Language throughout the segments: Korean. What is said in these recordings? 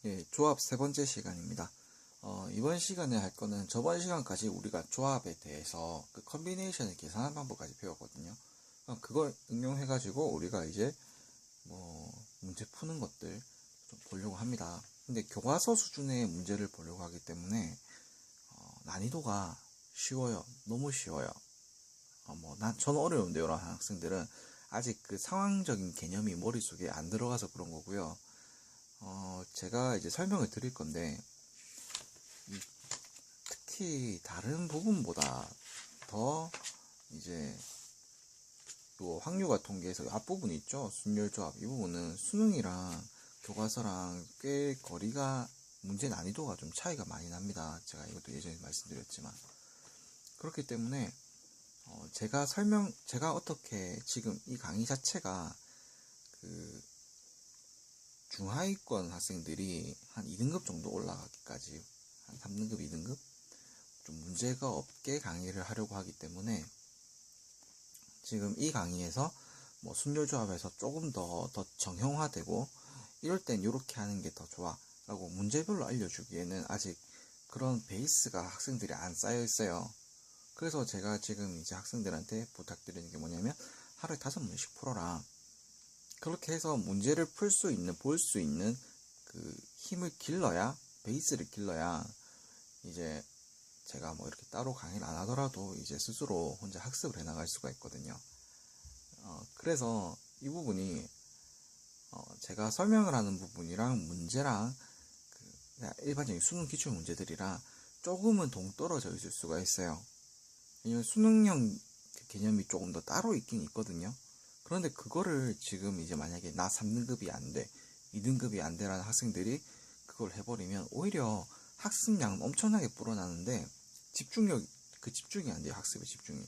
예, 조합 세 번째 시간입니다. 이번 시간에 할 거는 저번 시간까지 우리가 조합에 대해서 그 컨비네이션을 계산하는 방법까지 배웠거든요. 그걸 응용해가지고 우리가 이제 문제 푸는 것들 좀 보려고 합니다. 근데 교과서 수준의 문제를 보려고 하기 때문에 난이도가 쉬워요. 너무 쉬워요. 저는 어려운데요. 라는 학생들은 아직 그 상황적인 개념이 머릿속에 안 들어가서 그런 거고요. 제가 이제 설명을 드릴 건데, 특히 다른 부분보다 더 이제 또 확률과 통계에서 앞부분 있죠. 순열조합. 이 부분은 수능이랑 교과서랑 꽤 거리가 문제 난이도가 좀 차이가 많이 납니다. 제가 이것도 예전에 말씀드렸지만. 그렇기 때문에 제가 어떻게 지금 이 강의 자체가 그 중하위권 학생들이 한 2등급 정도 올라가기까지 한 3등급, 2등급 좀 문제가 없게 강의를 하려고 하기 때문에 지금 이 강의에서 순열조합에서 조금 더 정형화되고 이럴 땐 이렇게 하는 게 더 좋아 라고 문제별로 알려주기에는 아직 그런 베이스가 학생들이 안 쌓여 있어요. 그래서 제가 지금 이제 학생들한테 부탁드리는 게 뭐냐면 하루에 5문제씩 풀어라. 그렇게 해서 문제를 풀 수 있는, 볼 수 있는 그 힘을 길러야, 베이스를 길러야 이제 제가 이렇게 따로 강의를 안 하더라도 이제 스스로 혼자 학습을 해 나갈 수가 있거든요. 그래서 이 부분이 제가 설명을 하는 부분이랑 문제랑 그냥 일반적인 수능 기출 문제들이랑 조금은 동떨어져 있을 수가 있어요. 왜냐면 수능형 개념이 조금 더 따로 있긴 있거든요. 그런데 그거를 지금 이제 만약에 나 3등급이 안 돼, 2등급이 안 돼라는 학생들이 그걸 해버리면 오히려 학습량은 엄청나게 불어나는데 집중이 안 돼요. 학습의 집중이.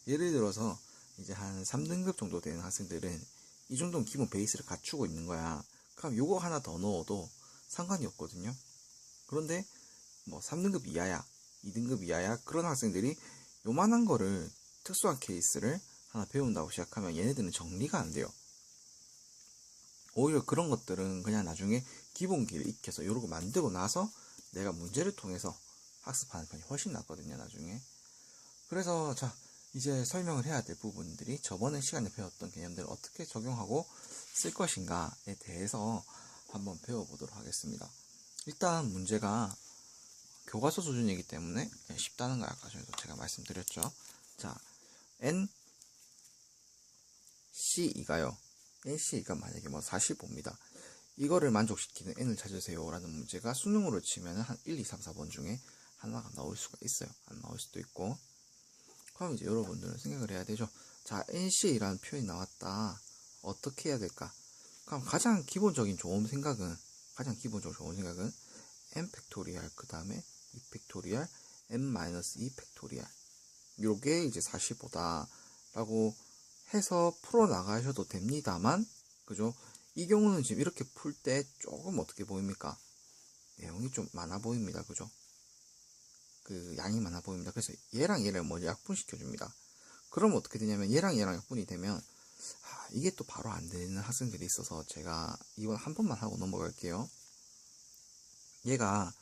예를 들어서 이제 한 3등급 정도 되는 학생들은 이 정도는 기본 베이스를 갖추고 있는 거야. 그럼 요거 하나 더 넣어도 상관이 없거든요. 그런데 3등급 이하야, 2등급 이하야 그런 학생들이 요만한 거를 특수한 케이스를 하나 배운다고 시작하면 얘네들은 정리가 안 돼요. 오히려 그런 것들은 그냥 나중에 기본기를 익혀서 요러고 만들고 나서 내가 문제를 통해서 학습하는 편이 훨씬 낫거든요, 나중에. 그래서 자, 이제 설명을 해야 될 부분들이 저번에 시간에 배웠던 개념들을 어떻게 적용하고 쓸 것인가에 대해서 한번 배워보도록 하겠습니다. 일단 문제가 교과서 수준이기 때문에 쉽다는 거 아까 전에도 제가 말씀드렸죠. 자, NC2가요. NC2가 만약에 45입니다. 이거를 만족시키는 N을 찾으세요 라는 문제가 수능으로 치면 한 1, 2, 3, 4번 중에 하나가 나올 수가 있어요. 안 나올 수도 있고. 그럼 이제 여러분들은 생각을 해야 되죠. 자, NC라는 표현이 나왔다. 어떻게 해야 될까? 그럼 가장 기본적으로 좋은 생각은 n 팩토리얼 그 다음에 2 팩토리얼 n-2 팩토리얼 요게 이제 45다 라고 해서 풀어 나가셔도 됩니다만, 그죠? 이 경우는 지금 이렇게 풀 때 조금 어떻게 보입니까? 내용이 좀 많아 보입니다. 그죠? 그 양이 많아 보입니다. 그래서 얘랑 얘를 먼저 약분시켜 줍니다. 그럼 어떻게 되냐면 얘랑 약분이 되면 이게 또 바로 안 되는 학생들이 있어서 제가 이건 한 번만 하고 넘어갈게요. 얘가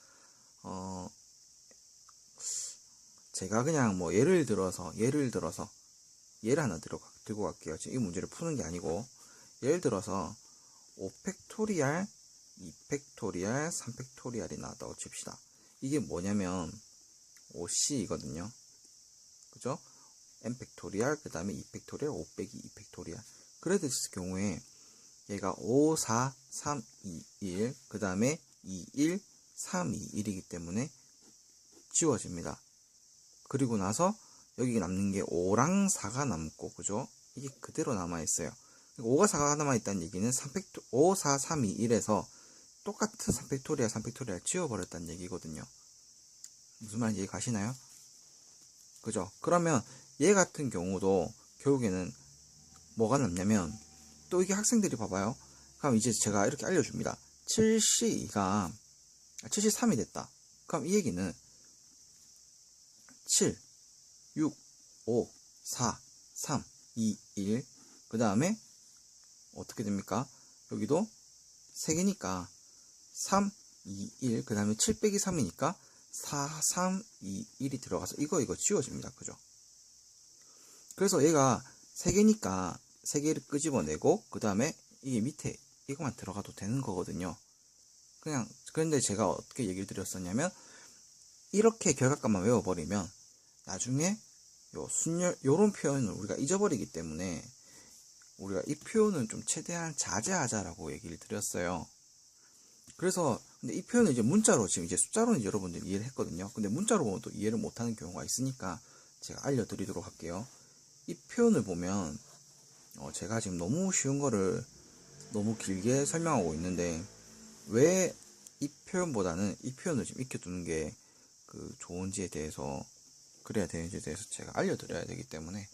제가 그냥 예를 들어서 얘를 하나 들고 갈게요. 지금 이 문제를 푸는 게 아니고 예를 들어서 5팩토리얼 2팩토리얼 3팩토리얼이 나왔다고 칩시다. 이게 뭐냐면 5C이거든요. 그죠? n 팩토리얼 그 다음에 2 팩토리얼 5 빼기 2 팩토리얼. 그랬을 경우에 얘가 5, 4, 3, 2, 1 그 다음에 2, 1, 3, 2, 1이기 때문에 지워집니다. 그리고 나서 여기 남는 게 5랑 4가 남고, 그죠? 이게 그대로 남아있어요. 5가 4가 남아있다는 얘기는 5, 4, 3, 2, 1에서 똑같은 3팩토리얼 3팩토리얼 지워버렸다는 얘기거든요. 무슨 말인지 이해 가시나요? 그죠? 그러면 얘 같은 경우도 결국에는 뭐가 남냐면, 또 이게 학생들이 봐봐요. 그럼 이제 제가 이렇게 알려줍니다. 72가 73이 됐다. 그럼 이 얘기는 7, 6, 5, 4, 3, 2, 1. 그 다음에 어떻게 됩니까? 여기도 3개니까 3, 2, 1, 그 다음에 7 빼기 3이니까 4, 3, 2, 1이 들어가서 이거 지워집니다. 그죠? 그래서 얘가 3개니까 3개를 끄집어내고 그 다음에 이게 밑에 이거만 들어가도 되는 거거든요. 그런데 제가 어떻게 얘기를 드렸었냐면 이렇게 결각값만 외워버리면 나중에 요런 표현을 우리가 잊어버리기 때문에 우리가 이 표현은 좀 최대한 자제하자라고 얘기를 드렸어요. 그래서 근데 이 표현은 이제 문자로 지금 이제 숫자로는 여러분들이 이해를 했거든요. 근데 문자로 보면 또 이해를 못하는 경우가 있으니까 제가 알려드리도록 할게요. 이 표현을 보면 제가 지금 너무 쉬운 거를 너무 길게 설명하고 있는데 왜 이 표현보다는 이 표현을 지금 익혀두는 게 좋은지에 대해서 그래야 되는지에 대해서 제가 알려드려야 되기 때문에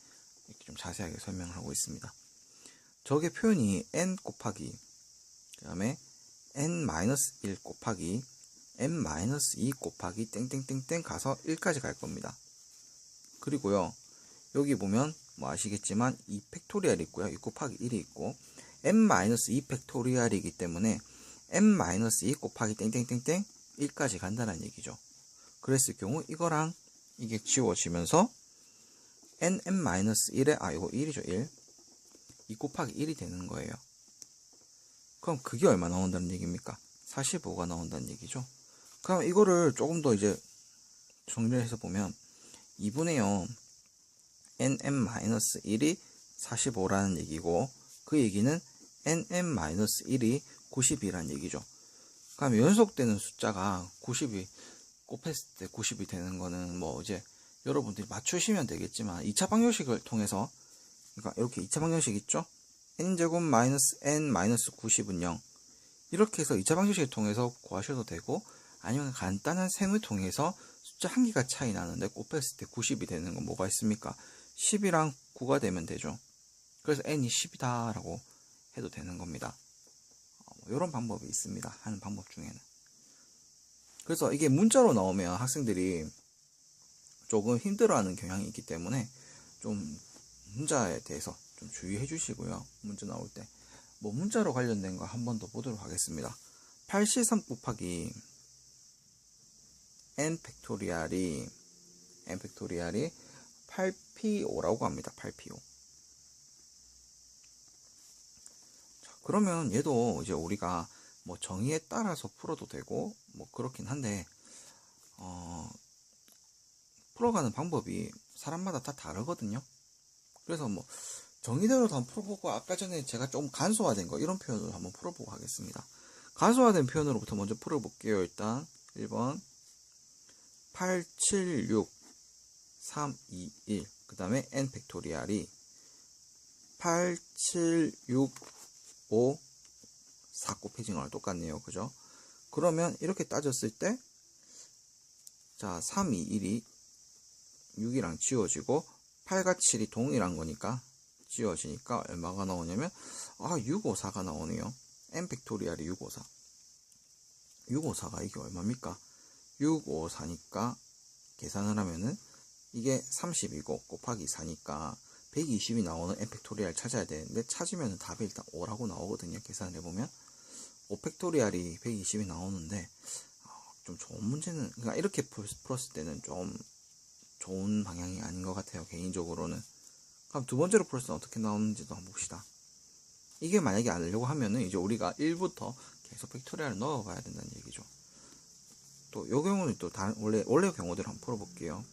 이렇게 좀 자세하게 설명을 하고 있습니다. 저게 표현이 n 곱하기 그 다음에 n-1 곱하기 n-2 곱하기 땡땡땡땡 가서 1까지 갈 겁니다. 그리고요 여기 보면 뭐 아시겠지만 2 팩토리얼이 있고요. 2 곱하기 1이 있고 n-2 팩토리얼이기 때문에 n-2 곱하기 땡땡땡땡 1까지 간다는 얘기죠. 그랬을 경우 이거랑 이게 지워지면서 nn-1에 이거 1이죠. 1 2 곱하기 1이 되는 거예요. 그럼 그게 얼마 나온다는 얘기입니까? 45가 나온다는 얘기죠. 그럼 이거를 조금 더 이제 정리를 해서 보면 2분의 0 nn-1이 45라는 얘기고 그 얘기는 nn-1이 90이라는 얘기죠. 그럼 연속되는 숫자가 90이 곱했을 때 90이 되는 거는 뭐 이제 여러분들이 맞추시면 되겠지만 2차 방정식을 통해서 그러니까 이렇게 2차 방정식 있죠? n제곱 마이너스 n 마이너스 90은 0 이렇게 해서 2차 방정식을 통해서 구하셔도 되고 아니면 간단한 셈을 통해서 숫자 한 개가 차이 나는데 곱했을 때 90이 되는 건 뭐가 있습니까? 10이랑 9가 되면 되죠. 그래서 n이 10이다 라고 해도 되는 겁니다. 이런 방법이 있습니다. 하는 방법 중에는. 그래서 이게 문자로 나오면 학생들이 조금 힘들어하는 경향이 있기 때문에 좀 문자에 대해서 좀 주의해 주시고요. 문자 나올 때. 뭐 문자로 관련된 거 한 번 더 보도록 하겠습니다. 8C3 곱하기 n 팩토리얼이 8P5라고 합니다. 8P5. 그러면 얘도 이제 우리가 뭐 정의에 따라서 풀어도 되고 뭐 그렇긴 한데 풀어가는 방법이 사람마다 다 다르거든요. 그래서 뭐 정의대로도 한번 풀어보고 아까 전에 제가 좀 간소화된 거 이런 표현으로 한번 풀어보고 하겠습니다. 간소화된 표현으로부터 먼저 풀어볼게요. 일단 1번 8, 7, 6, 3, 2, 1 그 다음에 n 팩토리얼이 8, 7, 6, 5, 4 곱해진 거랑 똑같네요. 그죠? 그러면 이렇게 따졌을 때 자 3, 2, 1이 6이랑 지워지고 8과 7이 동일한 거니까 지워지니까 얼마가 나오냐면 654가 나오네요. n 팩토리얼이 654. 654가 이게 얼마입니까? 654니까 계산을 하면은 이게 30이고 곱하기 4니까 120이 나오는 n 팩토리얼 찾아야 되는데 찾으면 답이 일단 5라고 나오거든요. 계산을 해보면 5 팩토리얼이 120이 나오는데 좀 좋은 문제는 그러니까 이렇게 풀었을 때는 좀 좋은 방향이 아닌 것 같아요. 개인적으로는. 그럼 두 번째로 풀었을 때 어떻게 나오는지도 한번 봅시다. 이게 만약에 알려고 하면은 이제 우리가 1부터 계속 팩토리얼을 넣어 봐야 된다는 얘기죠. 또 이 경우는 또 다른 원래 경우대로 한번 풀어볼게요.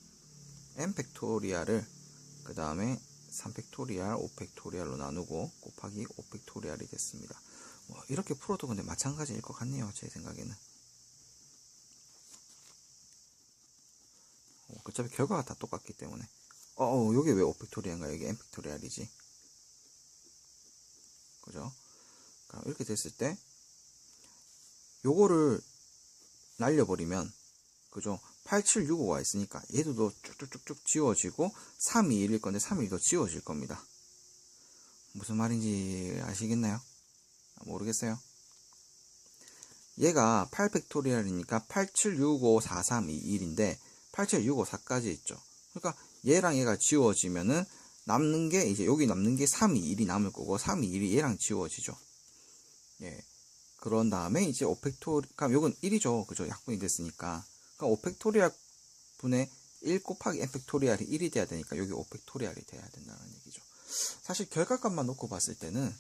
n 팩토리얼을 그 다음에 3 팩토리얼, 5 팩토리얼로 나누고 곱하기 5 팩토리얼이 됐습니다. 뭐 이렇게 풀어도 근데 마찬가지일 것 같네요. 제 생각에는. 어차피 결과가 다 똑같기 때문에. 여기 왜 5 팩토리얼인가? 여기 n 팩토리얼이지. 그죠? 그럼 이렇게 됐을 때 요거를 날려버리면 그죠? 8, 7, 6, 5가 있으니까 얘도 쭉쭉쭉쭉 지워지고 3, 2, 1일 건데 3, 2도 지워질 겁니다. 무슨 말인지 아시겠나요? 모르겠어요. 얘가 8 팩토리얼이니까 8, 7, 6, 5, 4, 3, 2, 1인데 8, 7, 6, 5, 4까지 있죠. 그러니까 얘랑 얘가 지워지면은 남는 게 이제 여기 남는 게 3, 2, 1이 남을 거고 3, 2, 1이 얘랑 지워지죠. 예. 그런 다음에 이제 5팩토리얼, 그럼 요건 1이죠. 그죠? 약분이 됐으니까. 그러니까 5팩토리얼 분의 1 곱하기 n 팩토리얼이 1이 돼야 되니까 여기 5팩토리얼이 돼야 된다는 얘기죠. 사실 결과값만 놓고 봤을 때는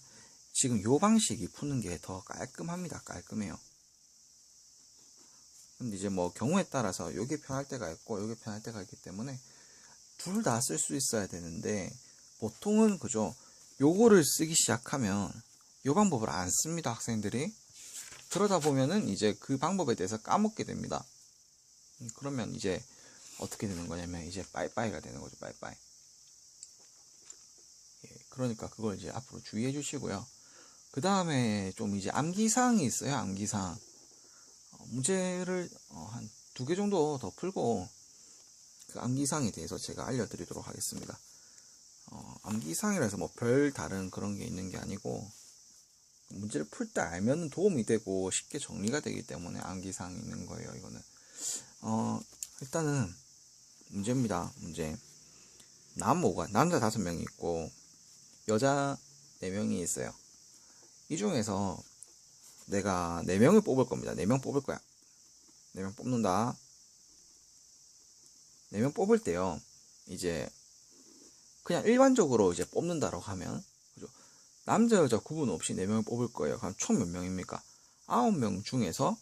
지금 요 방식이 푸는 게 더 깔끔합니다. 깔끔해요. 근데 이제 뭐 경우에 따라서 요게 편할 때가 있고 요게 편할 때가 있기 때문에 둘 다 쓸 수 있어야 되는데 보통은 그죠? 요거를 쓰기 시작하면 요 방법을 안 씁니다. 학생들이. 그러다 보면은 이제 그 방법에 대해서 까먹게 됩니다. 그러면 이제 어떻게 되는 거냐면 이제 빠이빠이가 되는 거죠. 빠이빠이. 예, 그러니까 그걸 이제 앞으로 주의해 주시고요. 그 다음에 좀 이제 암기사항이 있어요. 암기사항. 문제를 한 2개 정도 더 풀고 그 암기사항에 대해서 제가 알려드리도록 하겠습니다. 암기사항이라 해서 뭐 별 다른 그런 게 있는 게 아니고 문제를 풀 때 알면 도움이 되고 쉽게 정리가 되기 때문에 암기사항이 있는 거예요. 이거는 일단은 문제입니다. 문제. 남자 5명이 있고 여자 4명이 있어요. 이 중에서 내가 4명을 뽑을 겁니다. 4명 뽑을 거야. 4명 뽑는다. 4명 뽑을 때요. 이제 그냥 일반적으로 이제 뽑는다라고 하면 그죠? 남자 여자 구분 없이 4명을 뽑을 거예요. 그럼 총 몇 명입니까? 9명 중에서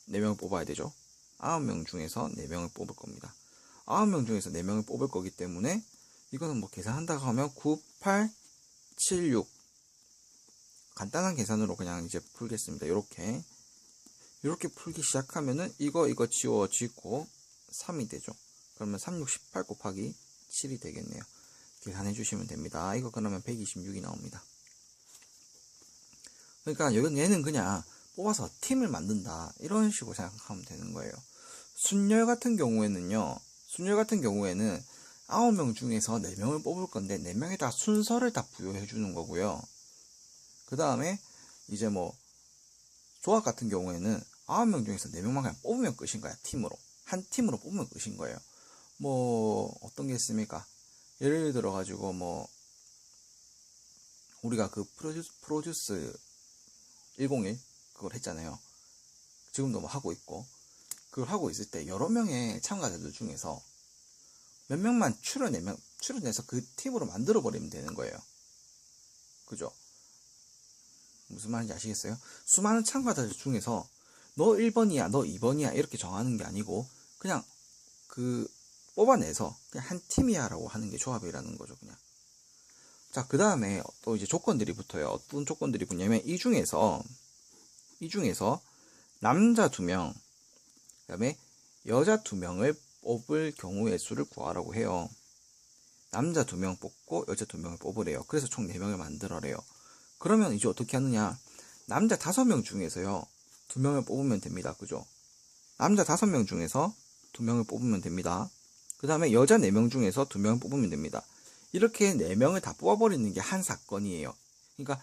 4명을 뽑아야 되죠. 9명 중에서 4명을 뽑을 겁니다. 9명 중에서 4명을 뽑을 거기 때문에 이거는 뭐 계산한다고 하면 9, 8, 7, 6 간단한 계산으로 그냥 이제 풀겠습니다. 이렇게 풀기 시작하면은 이거 지워지고 3이 되죠. 그러면 3, 6, 18 곱하기 7이 되겠네요. 계산해 주시면 됩니다. 이거 그러면 126이 나옵니다. 그러니까 얘는 그냥 뽑아서 팀을 만든다 이런 식으로 생각하면 되는 거예요. 순열 같은 경우에는 9명 중에서 4명을 뽑을 건데 4명에다 순서를 다 부여해 주는 거고요. 그 다음에 이제 뭐 조합 같은 경우에는 9명 중에서 4명만 그냥 뽑으면 끝인 거야. 팀으로. 한 팀으로 뽑으면 끝인 거예요. 뭐 어떤 게 있습니까? 예를 들어 가지고 뭐 우리가 그 프로듀스 101 그걸 했잖아요. 지금도 뭐 하고 있고 그걸 하고 있을 때 여러 명의 참가자들 중에서 몇 명만 출연해서 그 팀으로 만들어 버리면 되는 거예요. 그죠? 무슨 말인지 아시겠어요? 수많은 참가자들 중에서 너 1번이야, 너 2번이야 이렇게 정하는 게 아니고 그냥 그 뽑아내서 그냥 한 팀이야 라고 하는 게 조합이라는 거죠. 그냥. 자, 그 다음에 또 이제 조건들이 붙어요. 어떤 조건들이 붙냐면 이 중에서 남자 2명 그 다음에 여자 2명을 뽑을 경우의 수를 구하라고 해요. 남자 2명 뽑고 여자 2명을 뽑으래요. 그래서 총 4명을 만들어래요. 그러면 이제 어떻게 하느냐? 남자 5명 중에서요 2명을 뽑으면 됩니다. 그죠? 남자 5명 중에서 2명을 뽑으면 됩니다. 그 다음에 여자 4명 중에서 2명을 뽑으면 됩니다. 이렇게 4명을 다 뽑아버리는 게 한 사건이에요. 그러니까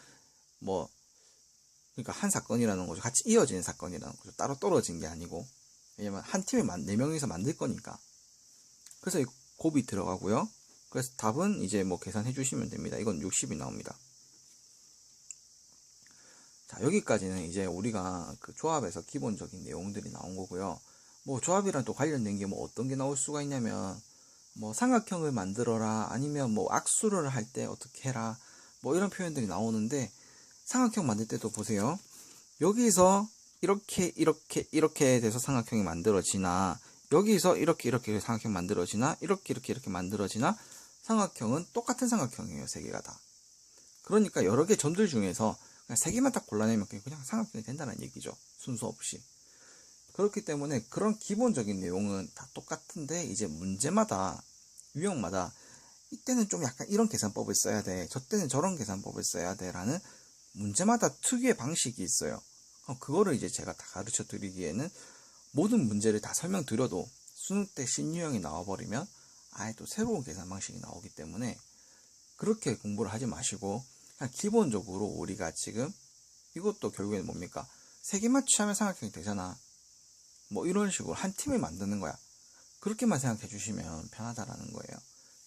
한 사건이라는 거죠. 같이 이어지는 사건이라는 거죠. 따로 떨어진 게 아니고. 왜냐면 한 팀을 4명이서 만들 거니까. 그래서 곱이 들어가고요. 그래서 답은 이제 뭐 계산해 주시면 됩니다. 이건 60이 나옵니다. 자, 여기까지는 이제 우리가 그 조합에서 기본적인 내용들이 나온 거고요. 뭐 조합이랑 또 관련된 게 뭐 어떤 게 나올 수가 있냐면 뭐 삼각형을 만들어라 아니면 뭐 악수를 할 때 어떻게 해라 뭐 이런 표현들이 나오는데 삼각형 만들 때도 보세요. 여기서 이렇게 돼서 삼각형이 만들어지나 여기서 이렇게 삼각형 만들어지나 이렇게 만들어지나 삼각형은 똑같은 삼각형이에요. 3개가 다. 그러니까 여러 개 점들 중에서 그냥 3개만 딱 골라내면 그냥 삼각형이 된다는 얘기죠. 순서 없이. 그렇기 때문에 그런 기본적인 내용은 다 똑같은데 이제 문제마다 유형마다 이때는 좀 약간 이런 계산법을 써야 돼. 저 때는 저런 계산법을 써야 돼. 라는 문제마다 특유의 방식이 있어요. 그거를 이제 제가 다 가르쳐 드리기에는 모든 문제를 다 설명드려도 수능 때 신유형이 나와버리면 아예 또 새로운 계산 방식이 나오기 때문에 그렇게 공부를 하지 마시고 그냥 기본적으로 우리가 지금 이것도 결국에는 뭡니까? 3개만 취하면 삼각형이 되잖아. 뭐 이런 식으로 한 팀을 만드는 거야. 그렇게만 생각해 주시면 편하다라는 거예요.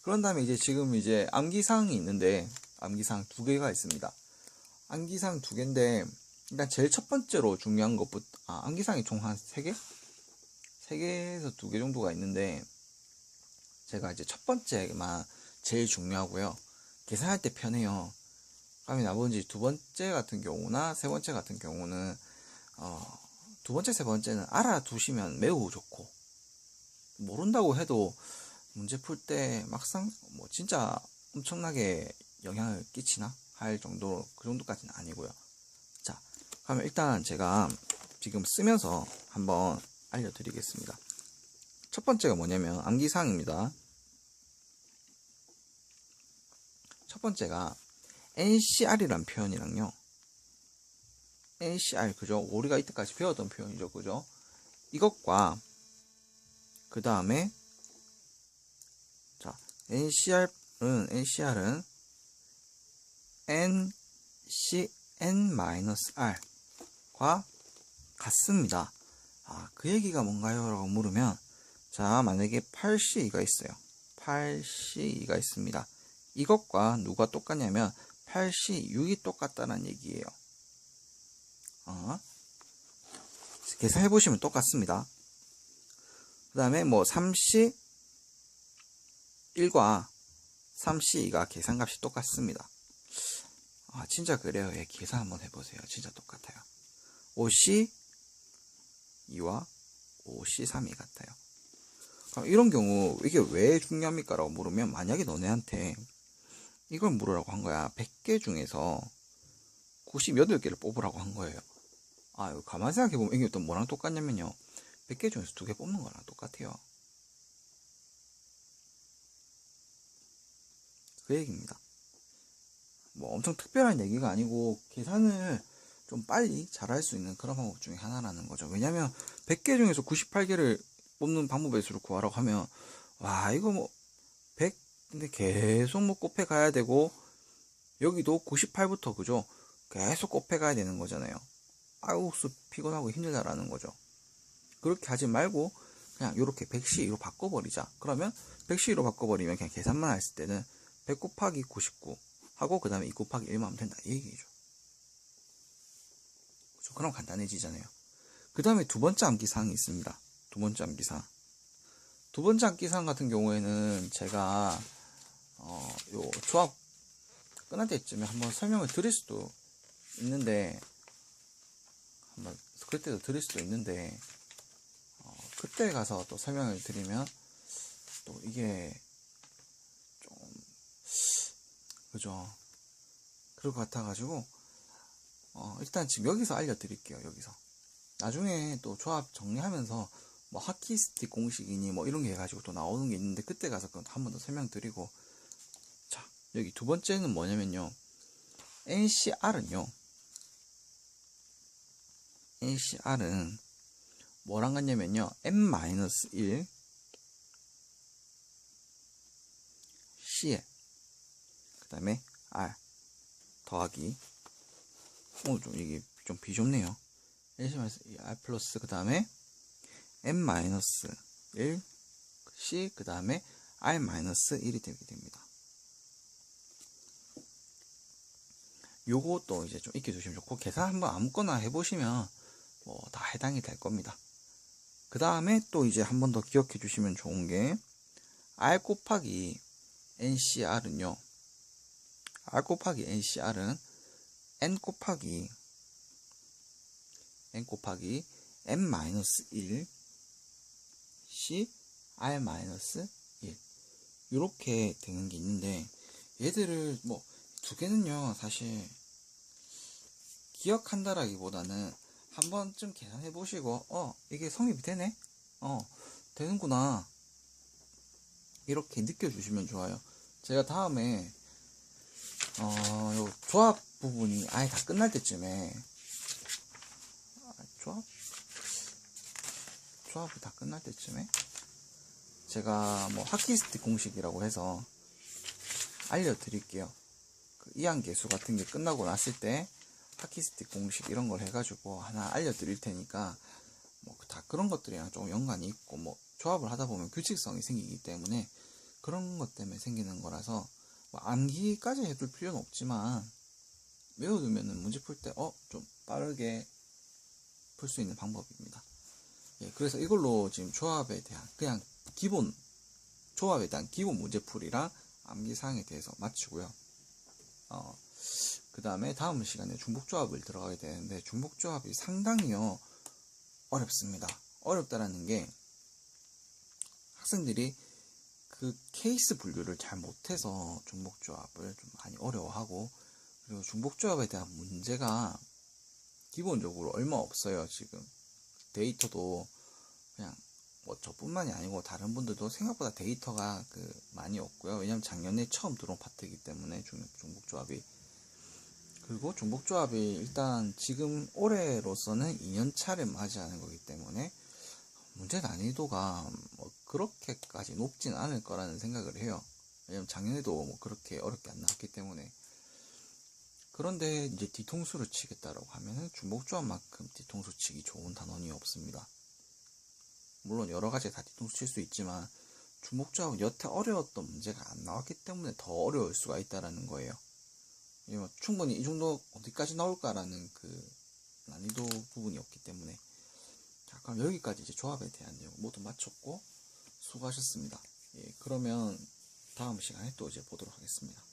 그런 다음에 이제 지금 이제 암기사항이 있는데 암기사항 2개가 있습니다. 암기사항 2개인데 일단 제일 첫 번째로 중요한 것부터, 암기상이 총 한 3개? 3개에서 2개 정도가 있는데, 제가 이제 첫 번째만 제일 중요하고요. 계산할 때 편해요. 그다음에 나머지 두 번째 같은 경우나 세 번째 같은 경우는, 두 번째, 세 번째는 알아두시면 매우 좋고, 모른다고 해도 문제 풀 때 막상 뭐 진짜 엄청나게 영향을 끼치나 할 정도로, 그 정도까지는 아니고요. 자, 그러면 일단 제가 지금 쓰면서 한번 알려드리겠습니다. 첫 번째가 뭐냐면 암기사항입니다. 첫 번째가 NCR이란 표현이랑요, NCR, 그죠? 우리가 이때까지 배웠던 표현이죠, 그죠? 이것과 그 다음에 자, NCR은 NCN-R과 같습니다. 그 얘기가 뭔가요? 라고 물으면, 자, 만약에 8C2가 있어요. 8C2가 있습니다. 이것과 누가 똑같냐면 8C6이 똑같다는 얘기예요. 계산해보시면 똑같습니다. 그 다음에 뭐 3C1과 3C2가 계산값이 똑같습니다. 진짜 그래요. 예, 계산 한번 해보세요. 진짜 똑같아요. 5C2와 5C3이 같아요. 그럼 이런 경우 이게 왜 중요합니까? 라고 물으면, 만약에 너네한테 이걸 물으라고 한 거야. 100개 중에서 98개를 뽑으라고 한 거예요. 가만히 생각해보면 이게 또 뭐랑 똑같냐면요, 100개 중에서 2개 뽑는 거랑 똑같아요. 그 얘기입니다. 뭐 엄청 특별한 얘기가 아니고, 계산을 좀 빨리 잘할 수 있는 그런 방법 중에 하나라는 거죠. 왜냐면 100개 중에서 98개를 뽑는 방법의 수를 구하라고 하면, 이거 뭐 100, 근데 계속 뭐 곱해 가야 되고, 여기도 98부터, 그죠? 계속 곱해 가야 되는 거잖아요. 피곤하고 힘들다라는 거죠. 그렇게 하지 말고 그냥 이렇게 100C로 바꿔버리자. 그러면 100C로 바꿔버리면 그냥 계산만 했을 때는 100 곱하기 99 하고, 그 다음에 2 곱하기 1만 하면 된다, 이 얘기죠. 그렇죠? 그럼 간단해지잖아요. 그 다음에 두 번째 암기사항이 있습니다. 두 번째 암기사항. 두 번째 암기사항 같은 경우에는 제가 요 조합 끝날 때쯤에 한번 설명을 드릴 수도 있는데, 그때도 드릴 수도 있는데, 그때 가서 또 설명을 드리면 또 이게 좀, 그죠? 그럴 것 같아가지고, 일단 지금 여기서 알려드릴게요. 여기서. 나중에 또 조합 정리하면서 뭐 하키스틱 공식이니 뭐 이런 게 해가지고 또 나오는 게 있는데, 그때 가서 한 번 더 설명드리고. 자, 여기 두 번째는 뭐냐면요, NCR은 뭐랑 같냐면요, n-1 C에 그 다음에 R 더하기, 이게 좀 비좁네요. NC-R 플러스 그 다음에 n-1 C 그 다음에 R-1이 되게 됩니다. 요것도 이제 좀 익혀주시면 좋고, 계산 한번 아무거나 해보시면 뭐 다 해당이 될 겁니다. 그 다음에 또 이제 한 번 더 기억해 주시면 좋은 게, R 곱하기 NCR은요, R 곱하기 NCR은 N 곱하기 N-1 C R-1 이렇게 되는 게 있는데, 얘들을 뭐 두 개는요, 사실 기억한다라기보다는 한 번쯤 계산해 보시고, 이게 성립이 되네? 되는구나, 이렇게 느껴주시면 좋아요. 제가 다음에 요 조합 부분이 아예 다 끝날 때쯤에, 조합이 다 끝날 때쯤에 제가 뭐 하키스틱 공식이라고 해서 알려드릴게요. 그 이항계수 같은 게 끝나고 났을 때 하키스틱 공식 이런 걸 해가지고 하나 알려드릴 테니까, 뭐 다 그런 것들이랑 좀 연관이 있고, 뭐 조합을 하다 보면 규칙성이 생기기 때문에, 그런 것 때문에 생기는 거라서 뭐 암기까지 해둘 필요는 없지만, 외워두면은 문제 풀 때 좀 빠르게 풀 수 있는 방법입니다. 예, 그래서 이걸로 지금 조합에 대한 조합에 대한 기본 문제풀이랑 암기사항에 대해서 마치고요. 그 다음에 다음 시간에 중복조합을 들어가게 되는데, 중복조합이 상당히요 어렵습니다. 어렵다라는 게 학생들이 그 케이스 분류를 잘 못해서 중복조합을 좀 많이 어려워하고, 그리고 중복조합에 대한 문제가 기본적으로 얼마 없어요. 지금 데이터도 그냥 뭐 저뿐만이 아니고 다른 분들도 생각보다 데이터가 많이 없고요. 왜냐면 작년에 처음 들어온 파트이기 때문에 중복조합이. 그리고 중복조합이 일단 지금 올해로서는 2년차를 맞이하는 거기 때문에 문제 난이도가 뭐 그렇게까지 높진 않을 거라는 생각을 해요. 왜냐면 작년에도 뭐 그렇게 어렵게 안 나왔기 때문에. 그런데 이제 뒤통수를 치겠다라고 하면은 중복조합만큼 뒤통수 치기 좋은 단원이 없습니다. 물론 여러 가지 다 뒤통수 칠 수 있지만 중복조합은 여태 어려웠던 문제가 안 나왔기 때문에 더 어려울 수가 있다라는 거예요. 왜냐면 충분히 이 정도 어디까지 나올까라는 그 난이도 부분이 없기 때문에. 자, 그럼 여기까지 이제 조합에 대한 내용 모두 마쳤고 수고하셨습니다. 예, 그러면 다음 시간에 또 이제 보도록 하겠습니다.